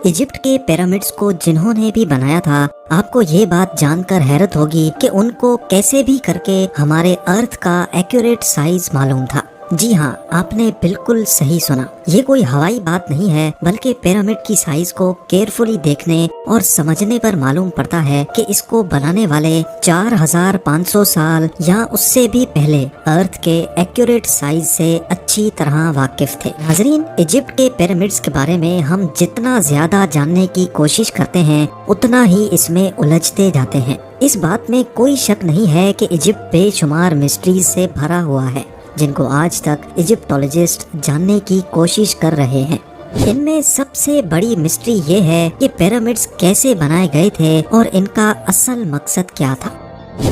Egypt کے pyramids کو جنہوں نے بھی بنایا تھا، آپ کو یہ بات جان کر حیرت ہوگی کہ ان کو کیسے بھی کر کے ہمارے ارتھ کا ایکوریٹ سائز معلوم تھا۔ جی ہاں، آپ نے بالکل صحیح سنا، یہ کوئی ہوائی بات نہیں ہے، بلکہ پیرامڈ کی سائز کو کیئرفلی دیکھنے اور سمجھنے پر معلوم پڑتا ہے کہ اس کو بنانے والے 4500 سال یا اس سے بھی پہلے ارتھ کے ایکوریٹ سائز سے اچھی طرح واقف تھے۔ ناظرین، ایجپٹ کے پیرامڈز کے بارے میں ہم جتنا زیادہ جاننے کی کوشش کرتے ہیں اتنا ہی اس میں الجھتے جاتے ہیں۔ اس بات میں کوئی شک نہیں ہے کہ ایجپٹ بے شمار مسٹریز سے بھرا ہوا ہے، جن کو آج تک ایجپٹولوجسٹ جاننے کی کوشش کر رہے ہیں۔ ان میں سب سے بڑی مسٹری یہ ہے کہ پیرامڈز کیسے بنائے گئے تھے اور ان کا اصل مقصد کیا تھا۔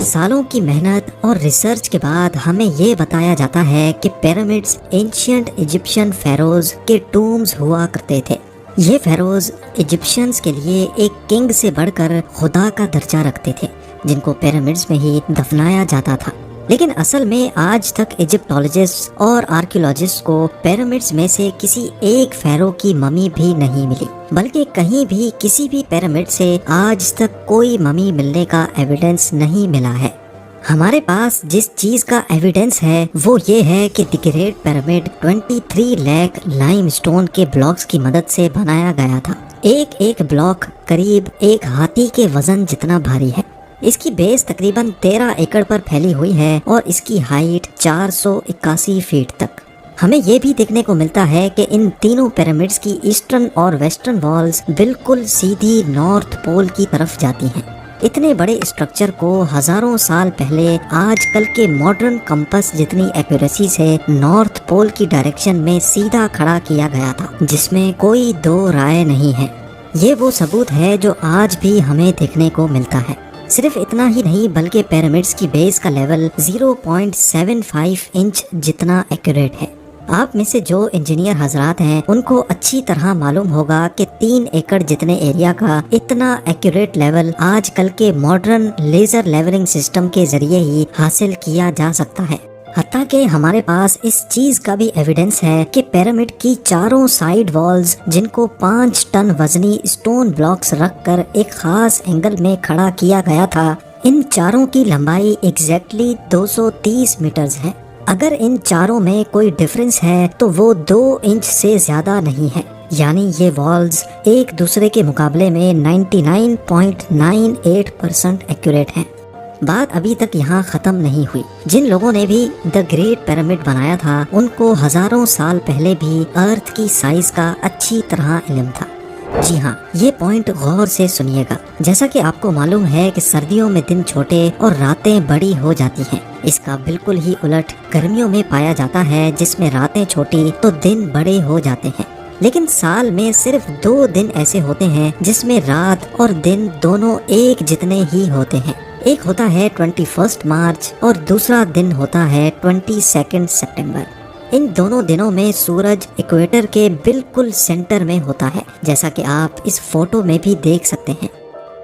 سالوں کی محنت اور ریسرچ کے بعد ہمیں یہ بتایا جاتا ہے کہ پیرامڈز اینشینٹ ایجپشین فیروز کے ٹومز ہوا کرتے تھے۔ یہ فیروز ایجپشینز کے لیے ایک کنگ سے بڑھ کر خدا کا درجہ رکھتے تھے، جن کو پیرامڈز میں ہی دفنایا جاتا تھا۔ لیکن اصل میں آج تک ایجپٹولوجسٹ اور آرکیولوجسٹ کو پیرامڈز میں سے کسی ایک فیرو کی ممی بھی نہیں ملی، بلکہ کہیں بھی کسی بھی پیرامڈ سے آج تک کوئی ممی ملنے کا ایویڈنس نہیں ملا ہے۔ ہمارے پاس جس چیز کا ایویڈنس ہے وہ یہ ہے کہ the great pyramid 23 lakh Lime stone کے بلاکس کی مدد سے بنایا گیا تھا۔ ایک ایک بلاک قریب ایک ہاتھی کے وزن جتنا بھاری ہے۔ اس کی بیس تقریباً 13 ایکڑ پر پھیلی ہوئی ہے اور اس کی ہائٹ 481 فیٹ تک۔ ہمیں یہ بھی دیکھنے کو ملتا ہے کہ ان تینوں پیرامڈز کی ایسٹرن اور ویسٹرن والز بالکل سیدھی نارتھ پول کی طرف جاتی ہیں۔ اتنے بڑے اسٹرکچر کو ہزاروں سال پہلے آج کل کے ماڈرن کمپس جتنی ایکوریسی سے نارتھ پول کی ڈائریکشن میں سیدھا کھڑا کیا گیا تھا، جس میں کوئی دو رائے نہیں ہے۔ یہ وہ ثبوت ہے جو آج بھی ہمیں دیکھنے کو ملتا ہے۔ صرف اتنا ہی نہیں بلکہ پیرامڈز کی بیس کا لیول 0.75 انچ جتنا ایکوریٹ ہے۔ آپ میں سے جو انجینئر حضرات ہیں ان کو اچھی طرح معلوم ہوگا کہ 3 ایکڑ جتنے ایریا کا اتنا ایکوریٹ لیول آج کل کے ماڈرن لیزر لیولنگ سسٹم کے ذریعے ہی حاصل کیا جا سکتا ہے۔ حتیٰ کہ ہمارے پاس اس چیز کا بھی ایویڈنس ہے کہ پیرامڈ کی چاروں سائیڈ والز، جن کو 5 ٹن وزنی اسٹون بلاکس رکھ کر ایک خاص اینگل میں کھڑا کیا گیا تھا، ان چاروں کی لمبائی ایگزیکٹلی 230 میٹرز ہے۔ اگر ان چاروں میں کوئی ڈفرنس ہے تو وہ 2 انچ سے زیادہ نہیں ہے، یعنی یہ والز ایک دوسرے کے مقابلے میں 99.98% ایکوریٹ ہیں۔ بات ابھی تک یہاں ختم نہیں ہوئی۔ جن لوگوں نے بھی دی گریٹ پیرامڈ بنایا تھا ان کو ہزاروں سال پہلے بھی ارتھ کی سائز کا اچھی طرح علم تھا۔ جی ہاں، یہ پوائنٹ غور سے سنیے گا۔ جیسا کہ آپ کو معلوم ہے کہ سردیوں میں دن چھوٹے اور راتیں بڑی ہو جاتی ہیں، اس کا بالکل ہی الٹ گرمیوں میں پایا جاتا ہے، جس میں راتیں چھوٹی تو دن بڑے ہو جاتے ہیں۔ لیکن سال میں صرف 2 دن ایسے ہوتے ہیں جس میں رات اور دن دونوں ایک جتنے ہی ہوتے ہیں۔ ایک ہوتا ہے 21 مارچ اور دوسرا دن ہوتا ہے 22 سپٹمبر۔ ان دونوں دنوں میں سورج ایکویٹر کے بالکل سینٹر میں ہوتا ہے، جیسا کہ آپ اس فوٹو میں بھی دیکھ سکتے ہیں۔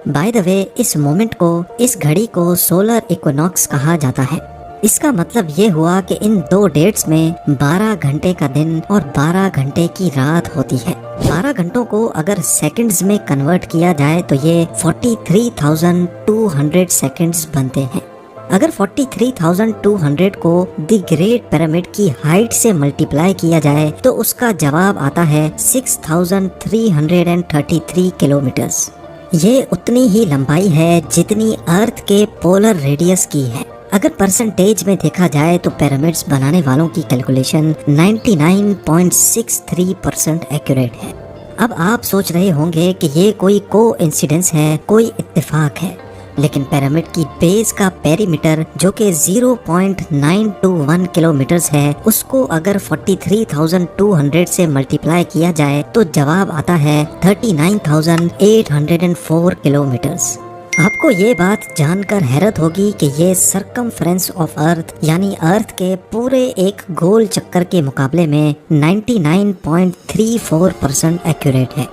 By the way, us moment کو، اس گھڑی کو سولر ایکوینوکس کہا جاتا ہے۔ اس کا مطلب یہ ہوا کہ ان 2 ڈیٹس میں 12 گھنٹے کا دن اور 12 گھنٹے کی رات ہوتی ہے۔ 12 گھنٹوں کو اگر سیکنڈز میں کنورٹ کیا جائے تو یہ 43,200 سیکنڈز بنتے ہیں۔ اگر 43,200 کو دی گریٹ پیرامڈ کی ہائٹ سے ملٹیپلائی کیا جائے تو اس کا جواب آتا ہے 6,333 کلومیٹرز۔ یہ اتنی ہی لمبائی ہے جتنی ارتھ کے پولر ریڈیس کی ہے۔ اگر پرسنٹیج میں دیکھا جائے تو پیرامڈز بنانے والوں کی کیلکولیشن 99.63% ایکوریٹ ہے۔ اب آپ سوچ رہے ہوں گے کہ یہ کوئی کو انسیڈنس ہے، کوئی اتفاق ہے، لیکن پیرامڈ کی بیس کا پیریمیٹر جو کہ 0.921 کلومیٹرز ہے، اس کو اگر 43,200 سے ملٹیپلائی کیا جائے تو جواب آتا ہے 39,804 کلومیٹرز۔ آپ کو یہ بات جان کر حیرت ہوگی کہ یہ سرکمفرنس آف ارتھ یعنی ارتھ کے پورے ایک گول چکر کے مقابلے میں 99.34% ایکوریٹ ہے۔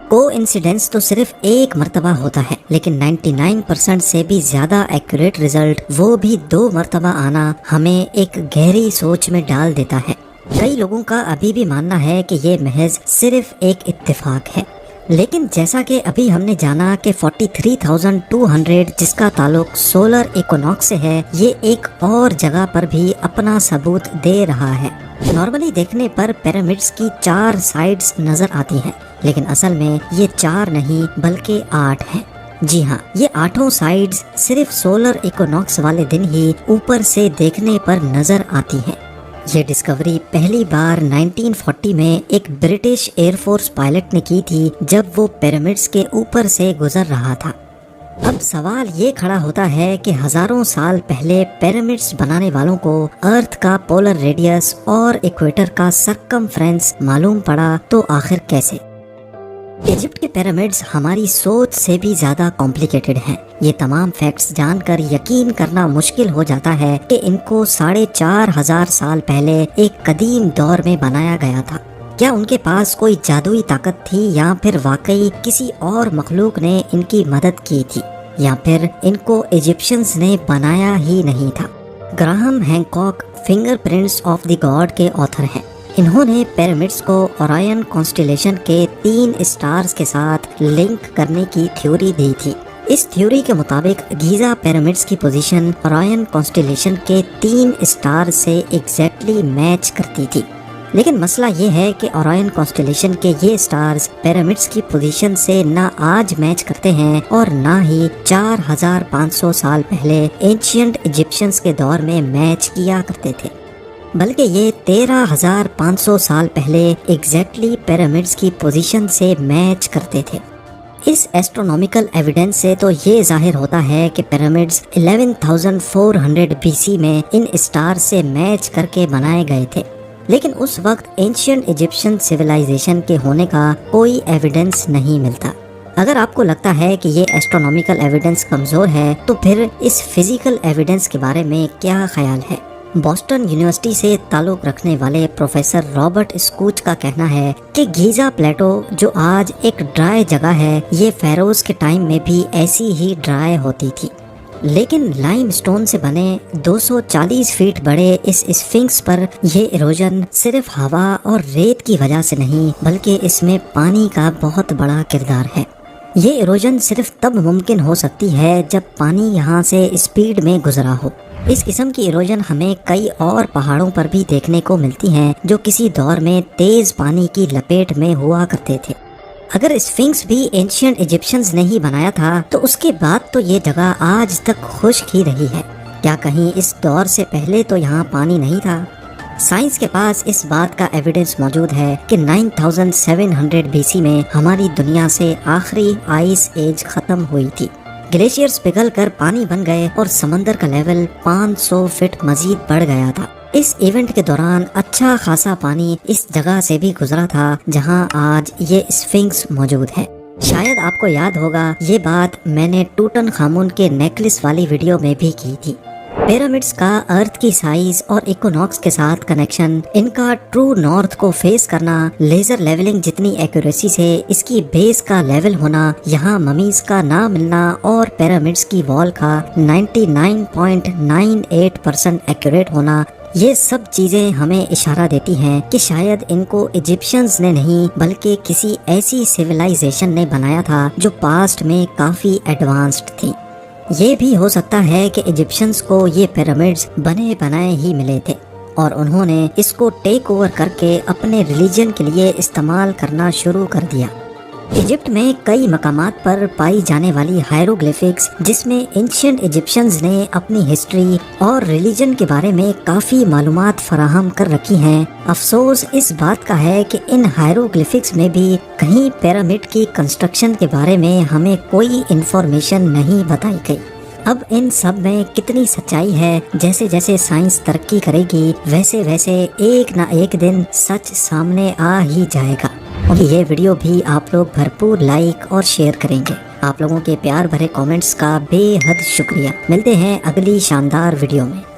کو انسیڈنس تو صرف ایک مرتبہ ہوتا ہے، لیکن 99% سے بھی زیادہ ایکوریٹ رزلٹ وہ بھی 2 مرتبہ آنا ہمیں ایک گہری سوچ میں ڈال دیتا ہے۔ کئی لوگوں کا ابھی بھی ماننا ہے کہ یہ محض صرف ایک اتفاق ہے، لیکن جیسا کہ ابھی ہم نے جانا کہ 43,200 جس کا تعلق سولر ایکونوکس سے ہے، یہ ایک اور جگہ پر بھی اپنا ثبوت دے رہا ہے۔ نارملی دیکھنے پر پیرامڈس کی 4 سائڈز نظر آتی ہیں، لیکن اصل میں یہ 4 نہیں بلکہ 8 ہیں۔ جی ہاں، یہ 8 سائڈز صرف سولر ایکونوکس والے دن ہی اوپر سے دیکھنے پر نظر آتی ہیں۔ یہ ڈسکوری پہلی بار 1940 میں ایک برٹش ایئر فورس پائلٹ نے کی تھی جب وہ پیرامڈس کے اوپر سے گزر رہا تھا۔ اب سوال یہ کھڑا ہوتا ہے کہ ہزاروں سال پہلے پیرامڈس بنانے والوں کو ارتھ کا پولر ریڈیس اور ایکویٹر کا سرکمفرنس معلوم پڑا تو آخر کیسے؟ ایجپٹ کے پیرامڈس ہماری سوچ سے بھی زیادہ کمپلیکیٹڈ ہیں۔ یہ تمام فیکٹس جان کر یقین کرنا مشکل ہو جاتا ہے کہ ان کو 4,500 سال پہلے ایک قدیم دور میں بنایا گیا تھا۔ کیا ان کے پاس کوئی جادوئی طاقت تھی یا پھر واقعی کسی اور مخلوق نے ان کی مدد کی تھی، یا پھر ان کو ایجپشنز نے بنایا ہی نہیں تھا؟ Graham Hancock fingerprints of the god کے آتھر ہیں۔ انہوں نے پیرامڈس کو اورائن کانسٹیلیشن کے 3 اسٹارز کے ساتھ لنک کرنے کی تھیوری دی تھی۔ اس تھیوری کے مطابق گیزا پیرامڈس کی پوزیشن اورائن کانسٹیلیشن کے 3 اسٹار سے ایگزیکٹلی میچ کرتی تھی، لیکن مسئلہ یہ ہے کہ اورائن کانسٹیلیشن کے یہ اسٹارز پیرامڈس کی پوزیشن سے نہ آج میچ کرتے ہیں اور نہ ہی 4,500 سال پہلے اینشینٹ ایجپشنز کے دور میں میچ کیا کرتے تھے، بلکہ یہ 13,500 سال پہلے ایگزیکٹلی پیرامڈس کی پوزیشن سے میچ کرتے تھے۔ اس ایسٹرونومیکل ایویڈنس سے تو یہ ظاہر ہوتا ہے کہ پیرامڈس 11,400 BC میں ان اسٹار سے میچ کر کے بنائے گئے تھے، لیکن اس وقت اینشینٹ ایجپشن سویلائزیشن کے ہونے کا کوئی ایویڈنس نہیں ملتا۔ اگر آپ کو لگتا ہے کہ یہ ایسٹرونومیکل ایویڈنس کمزور ہے تو پھر اس فزیکل ایویڈنس کے بارے میں کیا خیال ہے؟ بوسٹن یونیورسٹی سے تعلق رکھنے والے پروفیسر رابرٹ اسکوچ کا کہنا ہے کہ گیزا پلیٹو جو آج ایک ڈرائی جگہ ہے، یہ فیروز کے ٹائم میں بھی ایسی ہی ڈرائی ہوتی تھی، لیکن لائم سٹون سے بنے 240 فیٹ بڑے اس اسفنکس پر یہ ایروجن صرف ہوا اور ریت کی وجہ سے نہیں بلکہ اس میں پانی کا بہت بڑا کردار ہے۔ یہ ایروجن صرف تب ممکن ہو سکتی ہے جب پانی یہاں سے اسپیڈ میں گزرا ہو۔ اس قسم کی ایروجن ہمیں کئی اور پہاڑوں پر بھی دیکھنے کو ملتی ہیں جو کسی دور میں تیز پانی کی لپیٹ میں ہوا کرتے تھے۔ اگر اسفنکس بھی اینشینٹ ایجپشنز نے ہی بنایا تھا تو اس کے بعد تو یہ جگہ آج تک خشک ہی رہی ہے۔ کیا کہیں اس دور سے پہلے تو یہاں پانی نہیں تھا؟ سائنس کے پاس اس بات کا ایویڈنس موجود ہے کہ 9,700 BC میں ہماری دنیا سے آخری آئس ایج ختم ہوئی تھی۔ گلیشیئرز پگھل کر پانی بن گئے اور سمندر کا لیول 500 فٹ مزید بڑھ گیا تھا۔ اس ایونٹ کے دوران اچھا خاصا پانی اس جگہ سے بھی گزرا تھا جہاں آج یہ اسفنکس موجود ہے۔ شاید آپ کو یاد ہوگا یہ بات میں نے ٹوٹن خامون کے نیکلس والی ویڈیو میں بھی کی تھی۔ پیرامڈس کا ارتھ کی سائز اور ایکونوکس کے ساتھ کنیکشن، ان کا ٹرو نارتھ کو فیس کرنا، لیزر لیولنگ جتنی ایکوریسی سے اس کی بیس کا لیول ہونا، یہاں ممیز کا نہ ملنا اور پیرامڈس کی وال کا 99.98% ایکوریٹ ہونا، یہ سب چیزیں ہمیں اشارہ دیتی ہیں کہ شاید ان کو ایجپشنز نے نہیں بلکہ کسی ایسی سیولائزیشن نے بنایا تھا جو پاسٹ میں کافی ایڈوانسڈ تھی۔ یہ بھی ہو سکتا ہے کہ ایجپشنز کو یہ پیرامڈز بنے بنائے ہی ملے تھے اور انہوں نے اس کو ٹیک اوور کر کے اپنے ریلیجن کے لیے استعمال کرنا شروع کر دیا۔ ایجپٹ میں کئی مقامات پر پائی جانے والی ہائیروگلیفکس جس میں اینشینٹ ایجپشنز نے اپنی ہسٹری اور ریلیجن کے بارے میں کافی معلومات فراہم کر رکھی ہیں۔ افسوس اس بات کا ہے کہ ان ہائیروگلیفکس میں بھی کہیں پیرامڈ کی کنسٹرکشن کے بارے میں ہمیں کوئی انفارمیشن نہیں بتائی گئی۔ اب ان سب میں کتنی سچائی ہے، جیسے جیسے سائنس ترقی کرے گی ویسے ویسے ایک نہ ایک دن سچ سامنے آ ہی جائے گا۔ اور یہ ویڈیو بھی آپ لوگ بھرپور لائک اور شیئر کریں گے۔ آپ لوگوں کے پیار بھرے کامنٹس کا بے حد شکریہ۔ ملتے ہیں اگلی شاندار ویڈیو میں۔